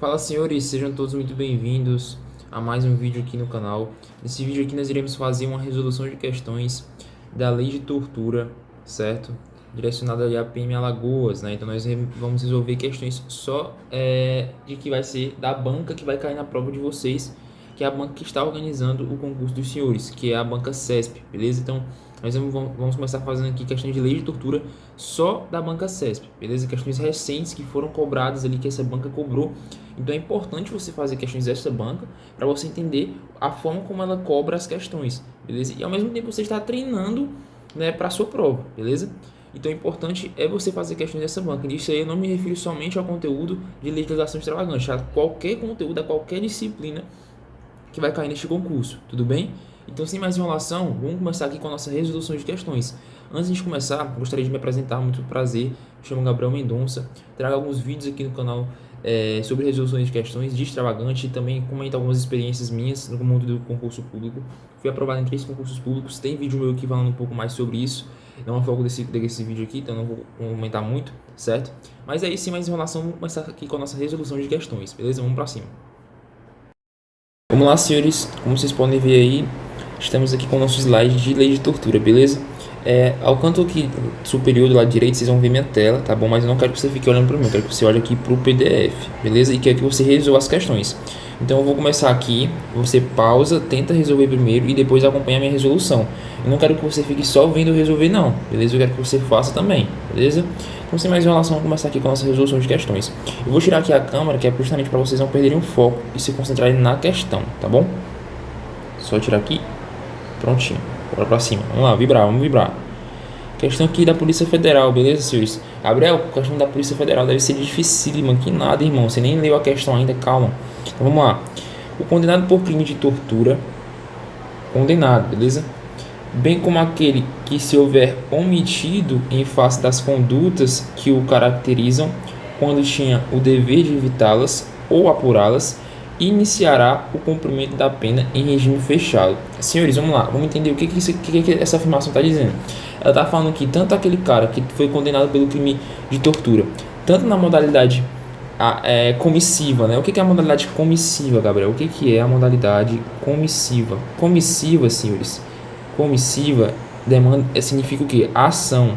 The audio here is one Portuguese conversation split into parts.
Fala, senhores, sejam todos muito bem-vindos a mais um vídeo aqui no canal. Nesse vídeo aqui nós iremos fazer uma resolução de questões da lei de tortura, certo? Direcionada ali à PM Alagoas, né? Então nós vamos resolver questões só de que vai ser da banca que vai cair na prova de vocês, que é a banca que está organizando o concurso dos senhores, que é a banca CESP, beleza? Então nós vamos começar fazendo aqui questões de lei de tortura só da banca CESP, beleza? Questões recentes que foram cobradas ali, que essa banca cobrou. Então é importante você fazer questões dessa banca para você entender a forma como ela cobra as questões, beleza? E ao mesmo tempo você está treinando, né, para a sua prova, beleza? Então o importante é você fazer questões dessa banca. Disso aí eu não me refiro somente ao conteúdo de legislação extravagante, a qualquer conteúdo, a qualquer disciplina que vai cair neste concurso, tudo bem? Então, sem mais enrolação, vamos começar aqui com a nossa resolução de questões. Antes de começar, gostaria de me apresentar, muito prazer, me chamo Gabriel Mendonça, trago alguns vídeos aqui no canal sobre resoluções de questões de extravagante e também comento algumas experiências minhas no mundo do concurso público. Fui aprovado em 3 concursos públicos, tem vídeo meu aqui falando um pouco mais sobre isso, não é o foco desse vídeo aqui, então não vou comentar muito, certo? Mas aí, sem mais enrolação, vamos começar aqui com a nossa resolução de questões, beleza? Vamos pra cima. Vamos lá, senhores, como vocês podem ver aí, estamos aqui com o nosso slide de lei de tortura, beleza? Ao canto aqui superior do lado direito, vocês vão ver minha tela, tá bom? Mas eu não quero que você fique olhando para mim, eu quero que você olhe aqui para o PDF, beleza? E quero que você resolva as questões. Então eu vou começar aqui, você pausa, tenta resolver primeiro e depois acompanha a minha resolução. Eu não quero que você fique só vendo eu resolver não, beleza? Eu quero que você faça também, beleza? Então sem mais enrolação, vamos começar aqui com a nossa resolução de questões. Eu vou tirar aqui a câmera, que é justamente para vocês não perderem o foco e se concentrarem na questão, tá bom? Só tirar aqui, prontinho. Bora pra cima. Vamos lá, vamos vibrar. Questão aqui da Polícia Federal, beleza, senhores? Gabriel, questão da Polícia Federal deve ser dificílima. Que nada, irmão. Você nem leu a questão ainda, calma. Então vamos lá. O condenado por crime de tortura, condenado, beleza? Bem como aquele que se houver omitido em face das condutas que o caracterizam quando tinha o dever de evitá-las ou apurá-las, iniciará o cumprimento da pena em regime fechado. Senhores, vamos lá, vamos entender o que essa afirmação está dizendo. Ela está falando que tanto aquele cara que foi condenado pelo crime de tortura, tanto na modalidade comissiva, né? O que é a modalidade comissiva, Gabriel? O que é a modalidade comissiva? Comissiva, senhores, comissiva significa o que? Ação.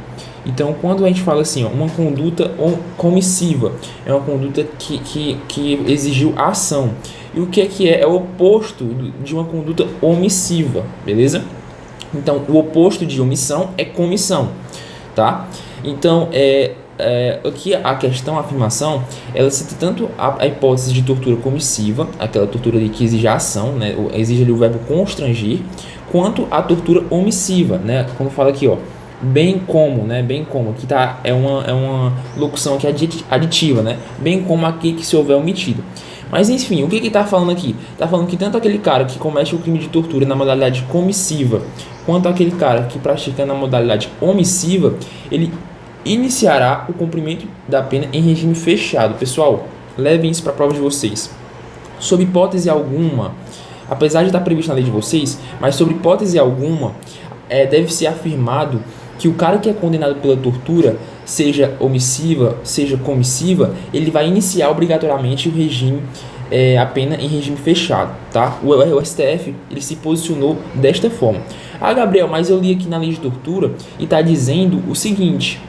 Então, quando a gente fala assim, uma conduta comissiva, é uma conduta que exigiu ação. E o que é? É o oposto de uma conduta omissiva, beleza? Então, o oposto de omissão é comissão, tá? Então, aqui a questão, a afirmação, ela cita tanto a hipótese de tortura comissiva, aquela tortura que exige a ação, né? Exige ali o verbo constranger, quanto a tortura omissiva, né? Como fala aqui, ó. Bem como, né? Bem como, aqui tá, é uma locução aqui aditiva, né? Bem como aqui que se houver omitido. Mas enfim, o que tá falando aqui? Tá falando que tanto aquele cara que comete o crime de tortura na modalidade comissiva, quanto aquele cara que pratica na modalidade omissiva, ele iniciará o cumprimento da pena em regime fechado. Pessoal, levem isso para a prova de vocês. Sob hipótese alguma, apesar de estar previsto na lei de vocês, mas sob hipótese alguma, deve ser afirmado que o cara que é condenado pela tortura, seja omissiva, seja comissiva, ele vai iniciar obrigatoriamente o regime, a pena em regime fechado, tá? O STF, ele se posicionou desta forma. Ah, Gabriel, mas eu li aqui na lei de tortura e está dizendo o seguinte,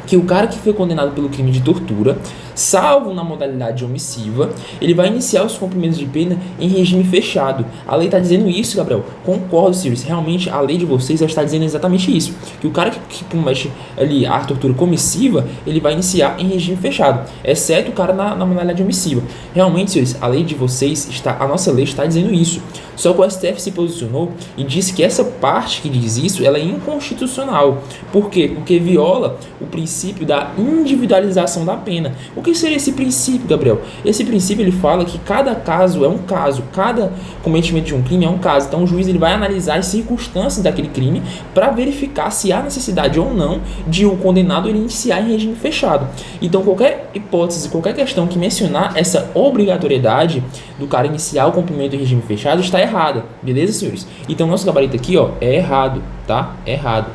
que o cara que foi condenado pelo crime de tortura, salvo na modalidade omissiva, ele vai iniciar os cumprimentos de pena em regime fechado. A lei está dizendo isso, Gabriel. Concordo, Sirius. Realmente, a lei de vocês está dizendo exatamente isso. Que o cara que comete ali a tortura comissiva, ele vai iniciar em regime fechado. Exceto o cara na modalidade omissiva. Realmente, Sirius, a lei de vocês, a nossa lei está dizendo isso. Só que o STF se posicionou e disse que essa parte que diz isso, ela é inconstitucional. Por quê? Porque viola o princípio da individualização da pena. O que seria esse princípio, Gabriel? Esse princípio ele fala que cada caso é um caso, cada cometimento de um crime é um caso. Então o juiz ele vai analisar as circunstâncias daquele crime para verificar se há necessidade ou não de o condenado ele iniciar em regime fechado. Então qualquer hipótese, qualquer questão que mencionar essa obrigatoriedade do cara iniciar o cumprimento em regime fechado está errada, beleza, senhores? Então nosso gabarito aqui, ó, é errado, tá? É errado.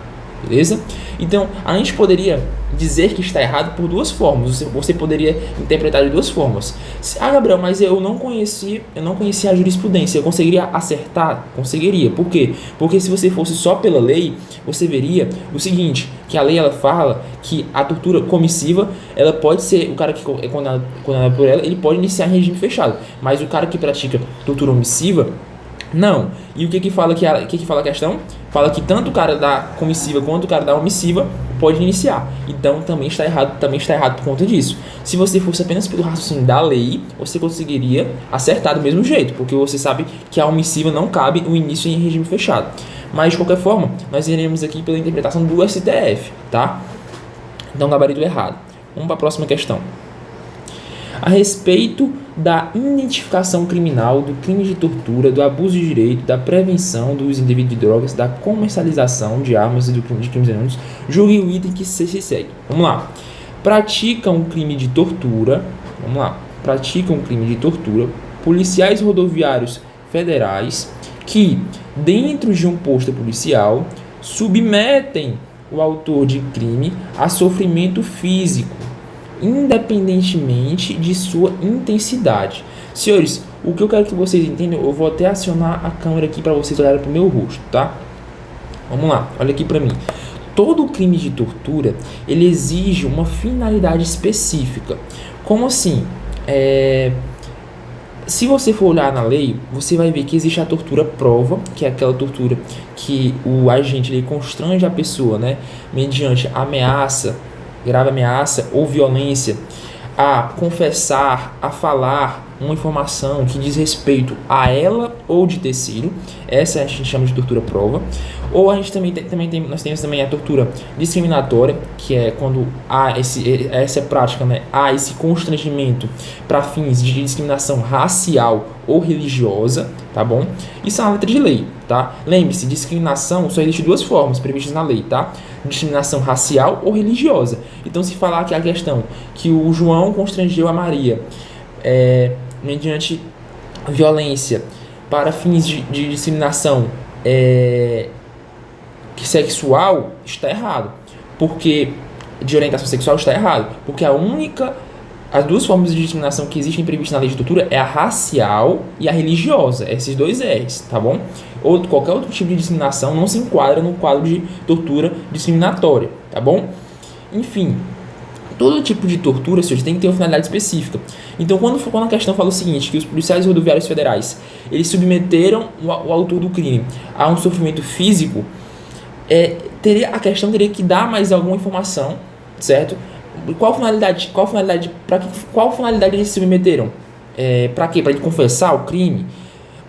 beleza? Então, a gente poderia dizer que está errado por duas formas. Você poderia interpretar de duas formas. Gabriel, mas eu não conhecia a jurisprudência. Eu conseguiria acertar? Conseguiria. Por quê? Porque se você fosse só pela lei, você veria o seguinte, que a lei ela fala que a tortura comissiva, ela pode ser, o cara que é condenado por ela, ele pode iniciar em regime fechado. Mas o cara que pratica tortura omissiva, não. E o que fala a questão? Fala que tanto o cara da comissiva quanto o cara da omissiva pode iniciar. Então também está errado por conta disso. Se você fosse apenas pelo raciocínio da lei, você conseguiria acertar do mesmo jeito, porque você sabe que a omissiva não cabe o início em regime fechado. Mas de qualquer forma, nós iremos aqui pela interpretação do STF, tá? Então gabarito errado. Vamos para a próxima questão. A respeito da identificação criminal, do crime de tortura, do abuso de direito, da prevenção do uso indevido de drogas, da comercialização de armas e de crimes hediondos, julgue o item que se segue. Vamos lá. Praticam um crime de tortura. Vamos lá. Praticam um crime de tortura policiais rodoviários federais que, dentro de um posto policial, submetem o autor de crime a sofrimento físico, independentemente de sua intensidade. Senhores, o que eu quero que vocês entendam, eu vou até acionar a câmera aqui para vocês olharem para o meu rosto, tá? Vamos lá, olha aqui para mim. Todo crime de tortura, ele exige uma finalidade específica. Como assim? Se você for olhar na lei, você vai ver que existe a tortura prova, que é aquela tortura que o agente ele constrange a pessoa, né, mediante ameaça, grave ameaça ou violência, a confessar, a falar uma informação que diz respeito a ela ou de terceiro. Essa a gente chama de tortura prova. Ou a gente nós temos também a tortura discriminatória, que é quando há essa prática, né, há esse constrangimento para fins de discriminação racial ou religiosa, tá bom? Isso é uma letra de lei, tá? Lembre-se, discriminação só existe duas formas previstas na lei, tá? Discriminação racial ou religiosa. Então, se falar que a questão que o João constrangeu a Maria mediante violência para fins de discriminação sexual, está errado. Porque de orientação sexual está errado. Porque as duas formas de discriminação que existem previstas na lei de tortura é a racial e a religiosa, esses dois R's, tá bom? Qualquer outro tipo de discriminação não se enquadra no quadro de tortura discriminatória, tá bom? Enfim, todo tipo de tortura, senhores, tem que ter uma finalidade específica. Então, quando a questão fala o seguinte, que os policiais rodoviários federais, eles submeteram o autor do crime a um sofrimento físico, a questão teria que dar mais alguma informação, certo? Qual finalidade eles se submeteram? Para quê? Para ele confessar o crime?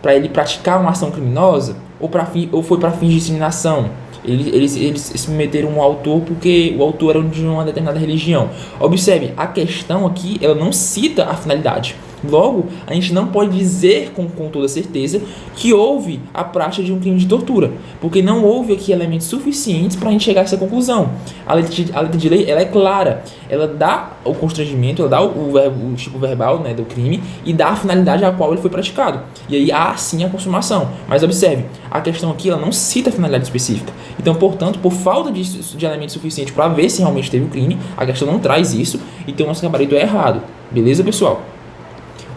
Para ele praticar uma ação criminosa? Ou foi para fins de discriminação? Eles se submeteram um autor porque o autor era de uma determinada religião. Observe, a questão aqui ela não cita a finalidade. Logo, a gente não pode dizer com toda certeza que houve a prática de um crime de tortura, porque não houve aqui elementos suficientes para a gente chegar a essa conclusão. A letra de lei ela é clara, ela dá o constrangimento, ela dá o tipo verbal, né, do crime e dá a finalidade a qual ele foi praticado. E aí há sim a consumação. Mas observe, a questão aqui ela não cita a finalidade específica. Então, portanto, por falta de elementos suficientes para ver se realmente teve o crime, a questão não traz isso, então o nosso gabarito é errado. Beleza, pessoal?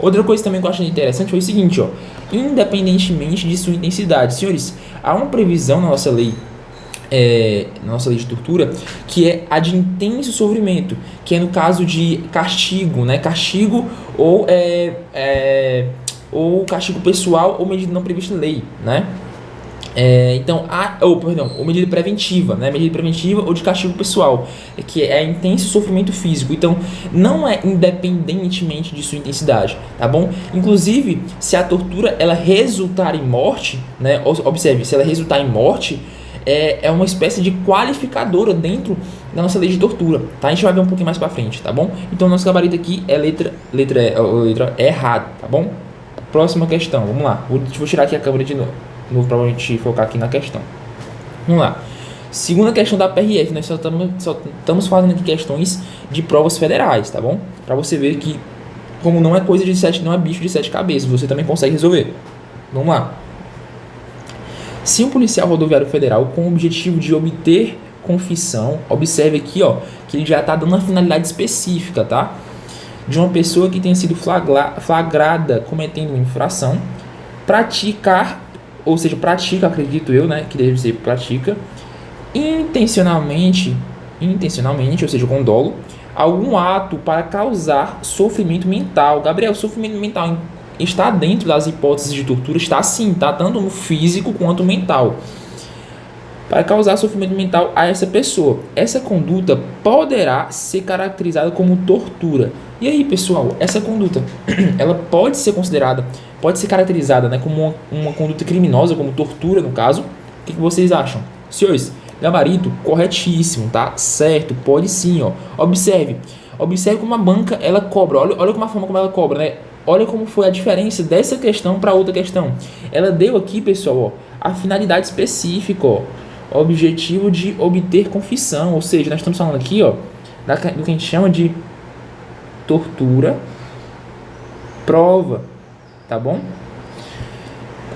Outra coisa também que eu achei interessante foi o seguinte, independentemente de sua intensidade. Senhores, há uma previsão na nossa lei de tortura, que é a de intenso sofrimento, que é no caso de castigo, né? Castigo ou castigo pessoal ou medida não prevista em lei, né? Ou medida preventiva, né? Medida preventiva ou de castigo pessoal, que é intenso sofrimento físico. Então, não é independentemente de sua intensidade, tá bom? Inclusive, se a tortura ela resultar em morte, né? Observe, se ela resultar em morte, é uma espécie de qualificadora dentro da nossa lei de tortura, tá? A gente vai ver um pouquinho mais pra frente, tá bom? Então, nosso gabarito aqui é letra errada, tá bom? Próxima questão, vamos lá. Vou tirar aqui a câmera de novo para a gente focar aqui na questão. Vamos lá. Segunda questão da PRF, nós só estamos fazendo aqui questões de provas federais, tá bom? Para você ver que, como não é coisa de não é bicho de 7 cabeças, você também consegue resolver. Vamos lá. Se um policial rodoviário federal, com o objetivo de obter confissão. Observe aqui, ó, que ele já está dando uma finalidade específica, tá? De uma pessoa que tenha sido flagrada cometendo uma infração, praticar, ou seja, pratica, acredito eu, né, que deve ser pratica, intencionalmente, ou seja, com dolo, algum ato para causar sofrimento mental. Gabriel, sofrimento mental está dentro das hipóteses de tortura? Está sim, tá? Tanto no físico quanto mental. Para causar sofrimento mental a essa pessoa. Essa conduta poderá ser caracterizada como tortura. E aí, pessoal, essa conduta, ela pode ser considerada, pode ser caracterizada, né, como uma conduta criminosa, como tortura, no caso. O que vocês acham? Senhores, gabarito corretíssimo, tá? Certo, pode sim, ó. Observe como a banca, ela cobra. Olha como a forma como ela cobra, né? Olha como foi a diferença dessa questão para outra questão. Ela deu aqui, pessoal, ó, a finalidade específica, ó. Objetivo de obter confissão, ou seja, nós estamos falando aqui, ó, do que a gente chama de tortura, prova, tá bom?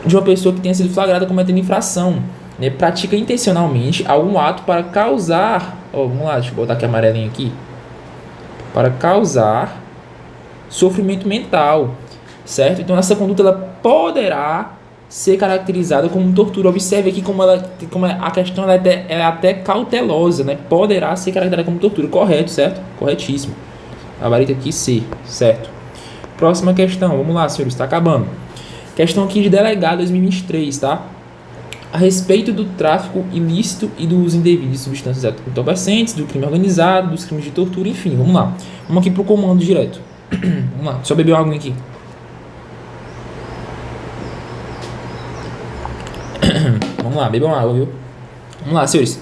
De uma pessoa que tenha sido flagrada cometendo infração, né? Pratica intencionalmente algum ato para causar, ó, vamos lá, deixa eu botar aqui a amarelinha aqui, para causar sofrimento mental, certo? Então essa conduta ela poderá ser caracterizada como tortura. Observe aqui como a questão ela é até cautelosa, né? Poderá ser caracterizada como tortura. Correto, certo? Corretíssimo. Gabarito aqui C, certo? Próxima questão, vamos lá, senhores, está acabando. Questão aqui de delegado 2023, tá? A respeito do tráfico ilícito e do uso indevido de substâncias entorpecentes, do crime organizado, dos crimes de tortura, enfim, vamos lá. Vamos aqui pro comando direto. Vamos lá, só beber uma água aqui. Vamos lá, bebam água, viu? Vamos lá, senhores.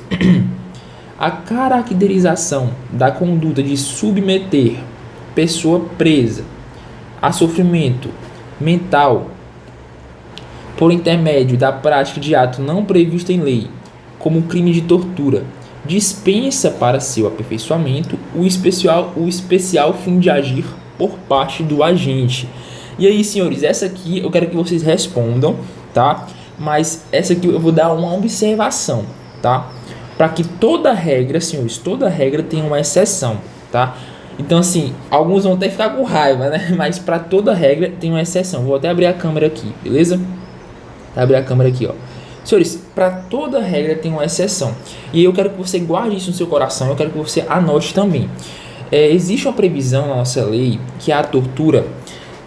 A caracterização da conduta de submeter pessoa presa a sofrimento mental por intermédio da prática de ato não previsto em lei, como crime de tortura, dispensa para seu aperfeiçoamento o especial fim de agir por parte do agente. E aí, senhores, essa aqui eu quero que vocês respondam, tá? Mas essa aqui eu vou dar uma observação, tá? Para que toda regra, senhores, toda regra tem uma exceção, tá? Então, assim, alguns vão até ficar com raiva, né? Mas para toda regra tem uma exceção. Vou até abrir a câmera aqui, beleza? Vou abrir a câmera aqui, ó. Senhores, para toda regra tem uma exceção. E eu quero que você guarde isso no seu coração, eu quero que você anote também. Existe uma previsão na nossa lei, que é a tortura,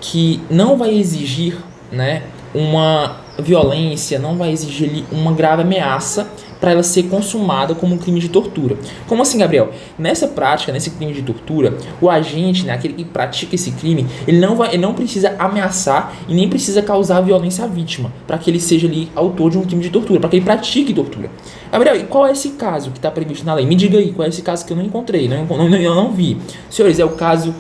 que não vai exigir, né, uma violência, não vai exigir ali uma grave ameaça para ela ser consumada como um crime de tortura. Como assim, Gabriel? Nessa prática, nesse crime de tortura, o agente, né, aquele que pratica esse crime, ele não precisa ameaçar e nem precisa causar violência à vítima para que ele seja ali autor de um crime de tortura, para que ele pratique tortura. Gabriel, e qual é esse caso que está previsto na lei? Me diga aí, qual é esse caso que eu não encontrei, eu não vi. Senhores, é o caso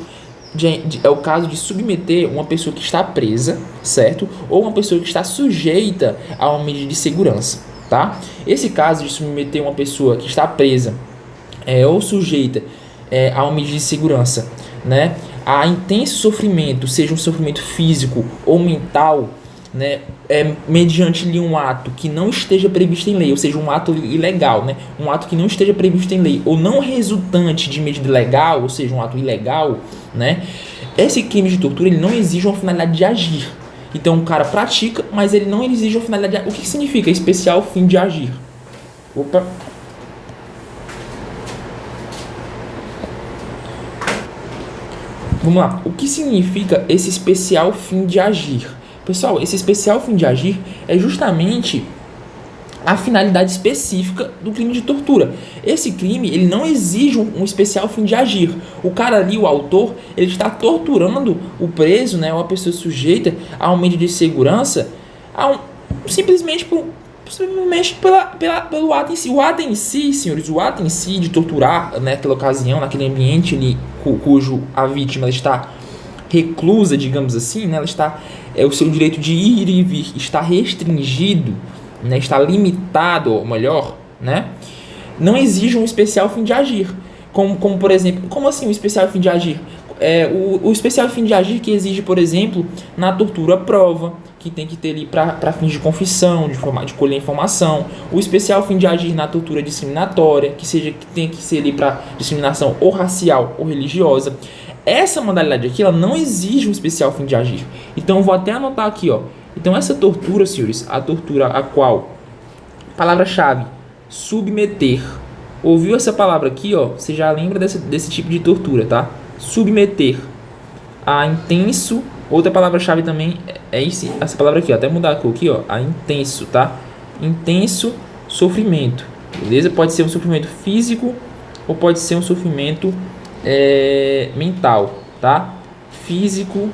de submeter uma pessoa que está presa, certo? Ou uma pessoa que está sujeita a uma medida de segurança, tá? Esse caso de submeter uma pessoa que está presa ou sujeita a uma medida de segurança, né, a intenso sofrimento, seja um sofrimento físico ou mental, né, mediante um ato que não esteja previsto em lei, ou seja, um ato ilegal, né, um ato que não esteja previsto em lei, ou não resultante de medida legal, ou seja, um ato ilegal, né, esse crime de tortura ele não exige uma finalidade de agir. Então o cara pratica, mas ele não exige uma finalidade de agir. O que significa especial fim de agir? Opa! Vamos lá. O que significa esse especial fim de agir? Pessoal, esse especial fim de agir é justamente a finalidade específica do crime de tortura. Esse crime, ele não exige um especial fim de agir. O cara ali, o autor, ele está torturando o preso, né, ou a pessoa sujeita a uma medida de segurança, simplesmente pelo ato em si. O ato em si, senhores, o ato em si de torturar, né, naquela ocasião, naquele ambiente ali, cujo a vítima está reclusa, digamos assim, né, ela está, o seu direito de ir e vir está restringido, né, está limitado, ou melhor, né, não exige um especial fim de agir. Como por exemplo, como assim um especial fim de agir? o especial fim de agir que exige, por exemplo, na tortura prova, que tem que ter ali para fins de confissão, de colher informação. O especial fim de agir na tortura discriminatória, que tem que ser ali para discriminação ou racial ou religiosa. Essa modalidade aqui, ela não exige um especial fim de agir. Então, eu vou até anotar aqui, ó. Então, essa tortura, senhores, a tortura a qual, palavra-chave, submeter. Ouviu essa palavra aqui, ó? Você já lembra desse tipo de tortura, tá? Submeter a intenso. Outra palavra-chave também é essa palavra aqui, ó. Até mudar a cor aqui, ó. A intenso, tá? Intenso sofrimento. Beleza? Pode ser um sofrimento físico ou pode ser um sofrimento mental, tá? Físico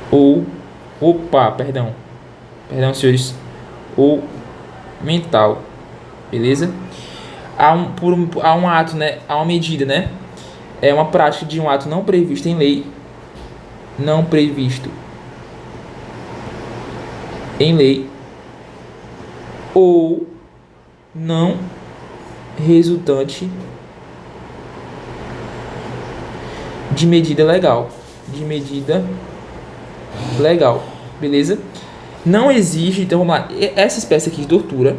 ou... Perdão, senhores. Ou mental. Beleza? Há um ato, né? Há uma medida, né? É uma prática de um ato não previsto em lei. Não previsto em lei. Ou não resultante de medida legal. Beleza? Não exige, então vamos lá. Essa espécie aqui de tortura,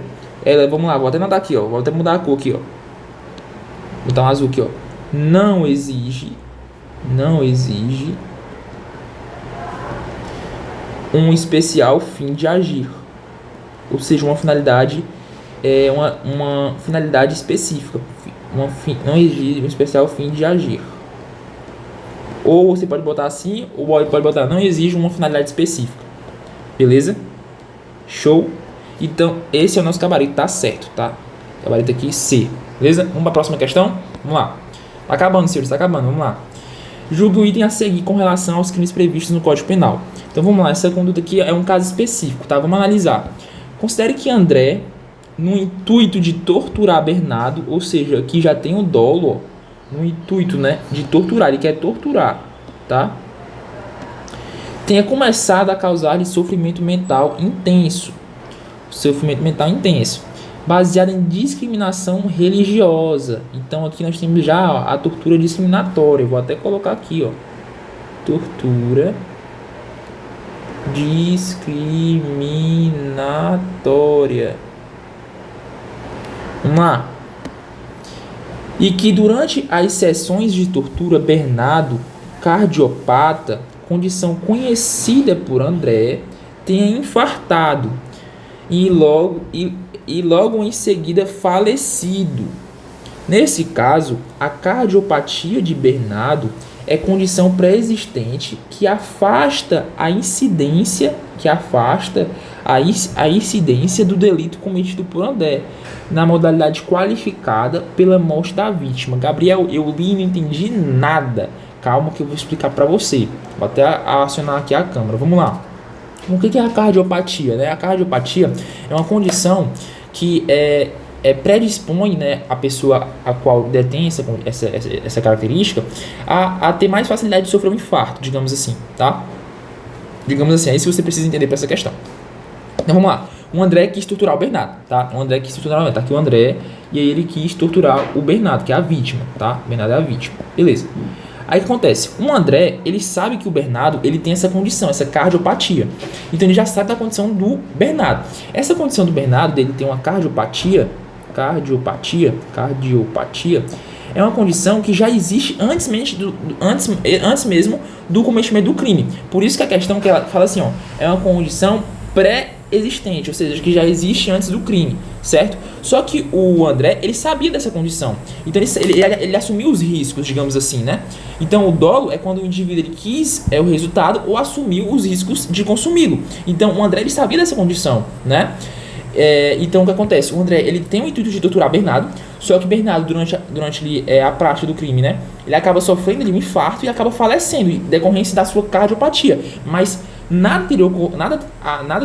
vamos lá, vou até mandar aqui, ó. Vou até mudar a cor aqui, ó. Vou botar um azul aqui, ó. Não exige um especial fim de agir. Ou seja, uma finalidade uma finalidade específica. Não exige um especial fim de agir. Ou você pode botar assim, ou pode botar não exige uma finalidade específica. Beleza? Show? Então, esse é o nosso gabarito, tá certo, tá? Gabarito aqui C. Beleza? Vamos para a próxima questão? Vamos lá. Tá acabando, senhores, tá acabando. Vamos lá. Julgue o item a seguir com relação aos crimes previstos no Código Penal. Então, vamos lá. Essa conduta aqui é um caso específico, tá? Vamos analisar. Considere que André, no intuito de torturar Bernardo, ou seja, aqui já tem o dolo, ó, no intuito, né, de torturar, ele quer torturar, tá? Tenha começado a causar sofrimento mental intenso. Sofrimento mental intenso, baseado em discriminação religiosa. Então aqui nós temos já, ó, a tortura discriminatória. Eu vou até colocar aqui, ó. Tortura discriminatória. Vamos lá. E que durante as sessões de tortura, Bernardo, cardiopata, condição conhecida por André, tenha infartado e logo em seguida falecido. Nesse caso, a cardiopatia de Bernardo é condição pré-existente que afasta a incidência do delito cometido por André, na modalidade qualificada pela morte da vítima. Gabriel, eu li e não entendi nada. Calma que eu vou explicar para você. Vou até acionar aqui a câmera. Vamos lá. O que é a cardiopatia, né? A cardiopatia é uma condição que predispõe, né, a pessoa a qual detém essa característica a ter mais facilidade de sofrer um infarto, digamos assim, tá? Digamos assim, é isso que você precisa entender para essa questão. Então vamos lá. O André quis torturar o Bernardo, tá? O André quis torturar o Bernardo. Tá aqui o André, e aí ele quis torturar o Bernardo, que é a vítima, tá? O Bernardo é a vítima. Beleza. Aí o que acontece? O André, ele sabe que o Bernardo, ele tem essa condição, essa cardiopatia. Então ele já sabe da condição do Bernardo. Essa condição do Bernardo, dele tem uma cardiopatia, é uma condição que já existe antes mesmo do cometimento do crime. Por isso que a questão que ela fala assim, ó, é uma condição pré-existente, ou seja, que já existe antes do crime, certo? Só que o André, ele sabia dessa condição, então ele assumiu os riscos, digamos assim, né? Então o dolo é quando o indivíduo ele quis o resultado ou assumiu os riscos de consumi-lo. Então o André, ele sabia dessa condição, né? Então o que acontece? O André, ele tem o intuito de torturar Bernardo, só que Bernardo, durante a prática do crime, né, ele acaba sofrendo de um infarto e acaba falecendo em decorrência da sua cardiopatia. Mas nada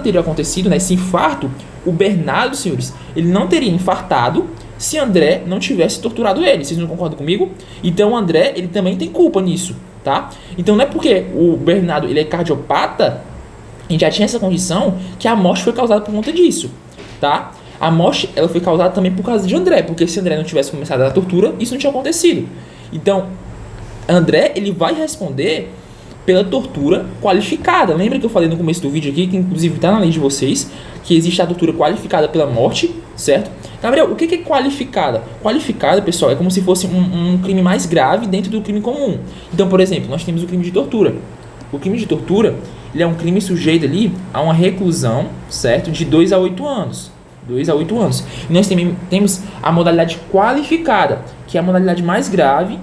teria acontecido, né, esse infarto, o Bernardo, senhores, ele não teria infartado se André não tivesse torturado ele. Vocês não concordam comigo? Então o André, ele também tem culpa nisso, tá? Então não é porque o Bernardo, ele é cardiopata, a gente já tinha essa condição, que a morte foi causada por conta disso, tá? A morte, ela foi causada também por causa de André, porque se André não tivesse começado a tortura, isso não tinha acontecido. Então, André, ele vai responder pela tortura qualificada. Lembra que eu falei no começo do vídeo aqui, que inclusive está na lei de vocês, que existe a tortura qualificada pela morte, certo? Gabriel, o que é qualificada? Qualificada, pessoal, é como se fosse um crime mais grave dentro do crime comum. Então, por exemplo, nós temos o crime de tortura. O crime de tortura, ele é um crime sujeito ali a uma reclusão, certo? De 2 a 8 anos. 2 a 8 anos. E nós também temos a modalidade qualificada, que é a modalidade mais grave,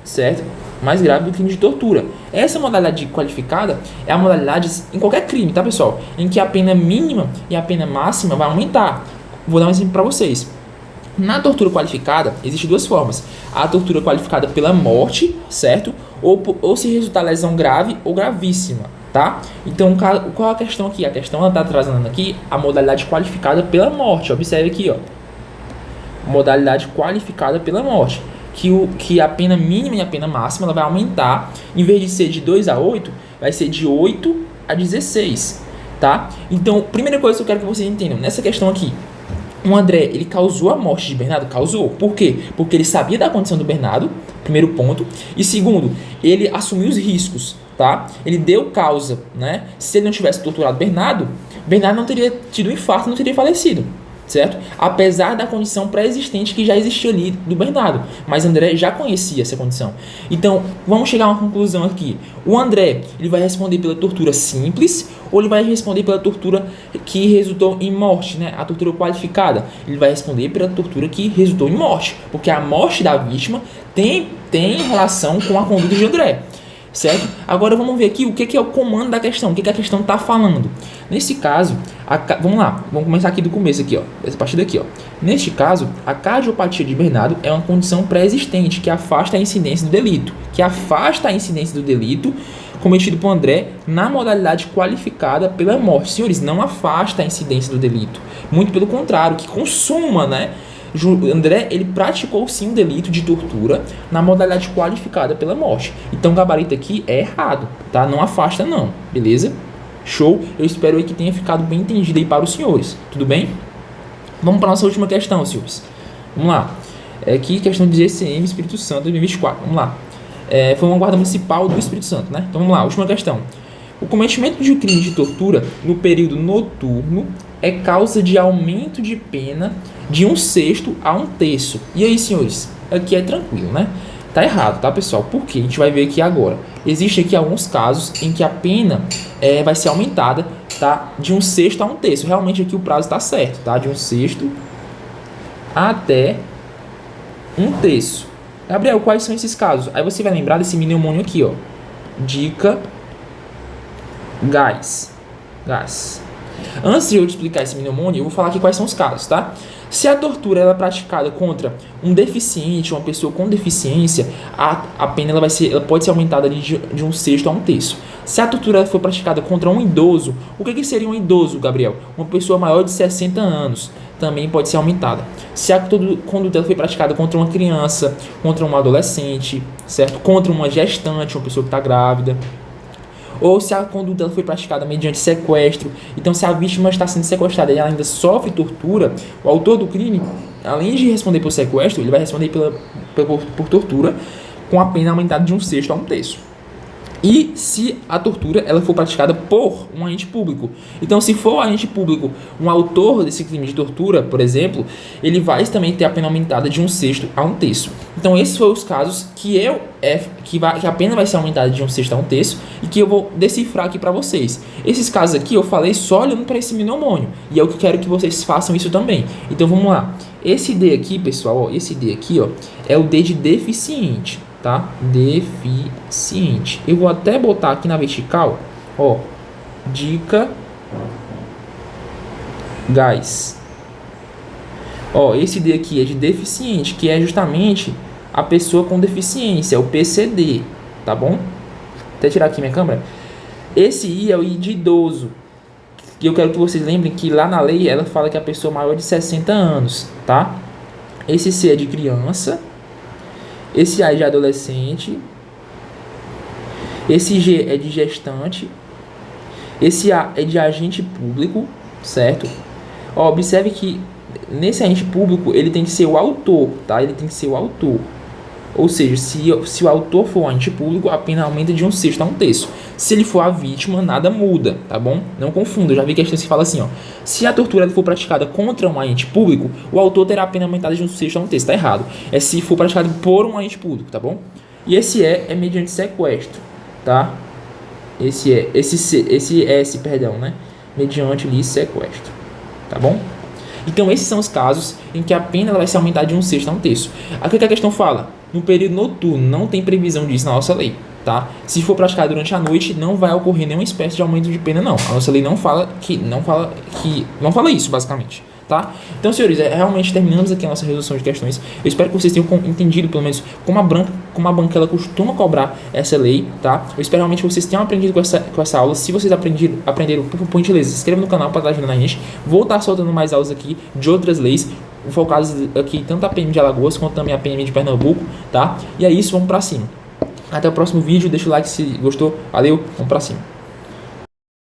certo? Mais grave do crime de tortura. Essa modalidade qualificada é a modalidade em qualquer crime, tá, pessoal? Em que a pena mínima e a pena máxima vai aumentar. Vou dar um exemplo para vocês. Na tortura qualificada, existem duas formas. A tortura qualificada pela morte, certo? Ou se resultar lesão grave ou gravíssima, tá? Então, qual é a questão aqui? A questão ela está trazendo aqui a modalidade qualificada pela morte. Observe aqui, ó. Modalidade qualificada pela morte. Que a pena mínima e a pena máxima ela vai aumentar. Em vez de ser de 2 a 8, vai ser de 8 a 16, tá? Então, primeira coisa que eu quero que vocês entendam, nessa questão aqui, o André, ele causou a morte de Bernardo? Causou. Por quê? Porque ele sabia da condição do Bernardo, primeiro ponto. E segundo, ele assumiu os riscos, tá? Ele deu causa, né? Se ele não tivesse torturado Bernardo, Bernardo não teria tido um infarto, não teria falecido, certo? Apesar da condição pré-existente que já existia ali do Bernardo. Mas André já conhecia essa condição. Então, vamos chegar a uma conclusão aqui. O André, ele vai responder pela tortura simples ou ele vai responder pela tortura que resultou em morte, né? A tortura qualificada. Ele vai responder pela tortura que resultou em morte, porque a morte da vítima tem relação com a conduta de André. Certo? Agora vamos ver aqui o que é o comando da questão, o que a questão está falando. Nesse caso, vamos lá, vamos começar aqui do começo aqui, ó, dessa parte daqui, ó. Neste caso, a cardiopatia de Bernardo é uma condição pré-existente que afasta a incidência do delito, cometido por André na modalidade qualificada pela morte. Senhores, não afasta a incidência do delito, muito pelo contrário, que consuma, né? André, ele praticou sim um delito de tortura na modalidade qualificada pela morte. Então o gabarito aqui é errado, tá? Não afasta não, beleza? Show? Eu espero aí que tenha ficado bem entendido aí para os senhores, tudo bem? Vamos para a nossa última questão, senhores. Vamos lá. Aqui, questão de GCM Espírito Santo 2024. Vamos lá. Foi uma guarda municipal do Espírito Santo, né? Então vamos lá, última questão. O cometimento de um crime de tortura no período noturno é causa de aumento de pena de 1/6 a 1/3. E aí, senhores, aqui é tranquilo, né? Tá errado, tá, pessoal? Por quê? A gente vai ver aqui agora. Existem aqui alguns casos em que a pena vai ser aumentada, tá? De 1/6 a 1/3. Realmente aqui o prazo tá certo, tá? De 1/6 até 1/3. Gabriel, quais são esses casos? Aí você vai lembrar desse mnemônio aqui, ó. Dica gás. Antes de eu te explicar esse mnemônio, eu vou falar aqui quais são os casos, tá? Se a tortura ela é praticada contra um deficiente, uma pessoa com deficiência, a pena ela pode ser aumentada ali de 1/6 a 1/3. Se a tortura for praticada contra um idoso, o que seria um idoso, Gabriel? Uma pessoa maior de 60 anos, também pode ser aumentada. Se a conduta foi praticada contra uma criança, contra um adolescente, certo? Contra uma gestante, uma pessoa que está grávida, ou se a conduta foi praticada mediante sequestro. Então, se a vítima está sendo sequestrada e ela ainda sofre tortura, o autor do crime, além de responder por sequestro, ele vai responder por tortura, com a pena aumentada de 1/6 a 1/3. E se a tortura ela for praticada por um agente público. Então, se for o agente público um autor desse crime de tortura, por exemplo, ele vai também ter a pena aumentada de 1/6 a 1/3. Então, esses foram os casos que a pena vai ser aumentada de 1/6 a 1/3 e que eu vou decifrar aqui para vocês. Esses casos aqui eu falei só olhando para esse mnemônio e é o que eu quero que vocês façam isso também. Então, vamos lá. Esse D aqui, pessoal, ó, esse D aqui, ó, é o D de deficiente. Tá? Deficiente. Eu vou até botar aqui na vertical, ó, dica gás. Ó, esse D aqui é de deficiente, que é justamente a pessoa com deficiência, é o PCD, tá bom? Até tirar aqui minha câmera. Esse I é o I de idoso. E eu quero que vocês lembrem que lá na lei ela fala que a pessoa maior de 60 anos, tá? Esse C é de criança. Esse A é de adolescente. Esse G é de gestante. Esse A é de agente público, certo? Ó, observe que nesse agente público ele tem que ser o autor, tá? Ele tem que ser o autor. Ou seja, se o autor for um agente público, a pena aumenta de 1/6 a 1/3. Se ele for a vítima, nada muda, tá bom? Não confunda, eu já vi questões que falam assim, ó. Se a tortura for praticada contra um agente público, o autor terá a pena aumentada de 1/6 a 1/3. Tá errado. É se for praticado por um agente público, tá bom? E esse é mediante sequestro, tá? Esse S, perdão, né? Mediante ali sequestro, tá bom? Então esses são os casos em que a pena ela vai ser aumentada de 1/6 a 1/3. Aqui que a questão fala, no período noturno não tem previsão disso na nossa lei, tá? Se for praticado durante a noite, não vai ocorrer nenhuma espécie de aumento de pena, não. A nossa lei não fala isso, basicamente, tá? Então, senhores, realmente terminamos aqui a nossa resolução de questões. Eu espero que vocês tenham entendido, pelo menos, como a banca ela costuma cobrar essa lei, tá? Eu espero realmente que vocês tenham aprendido com essa aula. Se vocês aprenderam, por gentileza, se inscreva no canal para estar ajudando a gente. Vou estar soltando mais aulas aqui de outras leis, focadas aqui tanto a PM de Alagoas quanto também a PM de Pernambuco, tá? E é isso, vamos pra cima. Até o próximo vídeo, deixa o like se gostou. Valeu, vamos pra cima.